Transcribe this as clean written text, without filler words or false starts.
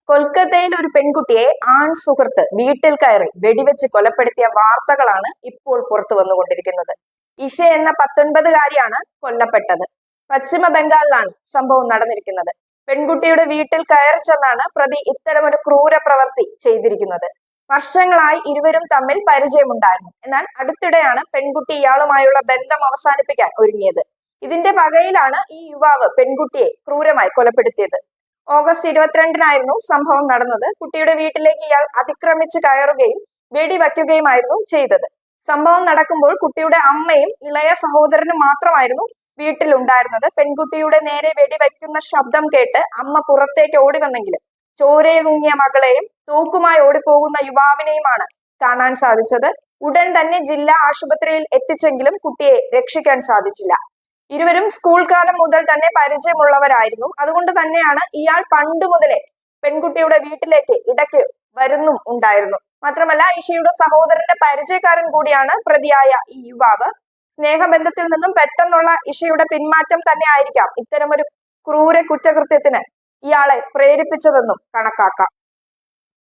കൊൽക്കത്തയിൽ ഒരു പെൺകുട്ടിയെ ആൺ സുഹൃത്ത് വീട്ടിൽ കയറി വെടിവെച്ച് കൊലപ്പെടുത്തിയ വാർത്തകളാണ് ഇപ്പോൾ പുറത്തു വന്നുകൊണ്ടിരിക്കുന്നത്. ഇഷ എന്ന 19-കാരിയാണ് കൊല്ലപ്പെട്ടത്. പശ്ചിമ ബംഗാളിലാണ് സംഭവം നടന്നിരിക്കുന്നത്. പെൺകുട്ടിയുടെ വീട്ടിൽ കയറി ചെന്നാണ് പ്രതി ഇത്തരമൊരു ക്രൂര പ്രവൃത്തി ചെയ്തിരിക്കുന്നത്. വർഷങ്ങളായി ഇരുവരും തമ്മിൽ പരിചയമുണ്ടായിരുന്നു. എന്നാൽ അടുത്തിടെയാണ് പെൺകുട്ടി ഇയാളുമായുള്ള ബന്ധം അവസാനിപ്പിക്കാൻ ഒരുങ്ങിയത്. ഇതിന്റെ പകയിലാണ് ഈ യുവാവ് പെൺകുട്ടിയെ ക്രൂരമായി കൊലപ്പെടുത്തിയത്. ഓഗസ്റ്റ് 22-നായിരുന്നു സംഭവം നടന്നത്. കുട്ടിയുടെ വീട്ടിലേക്ക് ഇയാൾ അതിക്രമിച്ച് കയറുകയും വെടിവയ്ക്കുകയുമായിരുന്നു ചെയ്തത്. സംഭവം നടക്കുമ്പോൾ കുട്ടിയുടെ അമ്മയും ഇളയ സഹോദരനും മാത്രമായിരുന്നു വീട്ടിലുണ്ടായിരുന്നത്. പെൺകുട്ടിയുടെ നേരെ വെടിവയ്ക്കുന്ന ശബ്ദം കേട്ട് അമ്മ പുറത്തേക്ക് ഓടി വന്നെങ്കിലും ചോരയിൽ മുങ്ങിയ മകളെയും തോക്കുമായി ഓടിപ്പോകുന്ന യുവാവിനെയുമാണ് കാണാൻ സാധിച്ചത്. ഉടൻ തന്നെ ജില്ലാ ആശുപത്രിയിൽ എത്തിച്ചെങ്കിലും കുട്ടിയെ രക്ഷിക്കാൻ സാധിച്ചില്ല. ഇരുവരും സ്കൂൾ കാലം മുതൽ തന്നെ പരിചയമുള്ളവരായിരുന്നു. അതുകൊണ്ട് തന്നെയാണ് ഇയാൾ പണ്ട് മുതലേ പെൺകുട്ടിയുടെ വീട്ടിലേക്ക് ഇടയ്ക്ക് വരുന്നും ഉണ്ടായിരുന്നു. മാത്രമല്ല ഇഷയുടെ സഹോദരന്റെ പരിചയക്കാരൻ കൂടിയാണ് പ്രതിയായ ഈ യുവാവ്. സ്നേഹബന്ധത്തിൽ നിന്നും പെട്ടെന്നുള്ള ഇഷയുടെ പിന്മാറ്റം തന്നെ ആയിരിക്കാം ഇത്തരമൊരു ക്രൂര കുറ്റകൃത്യത്തിന് ഇയാളെ പ്രേരിപ്പിച്ചതെന്നും കണക്കാക്കാം.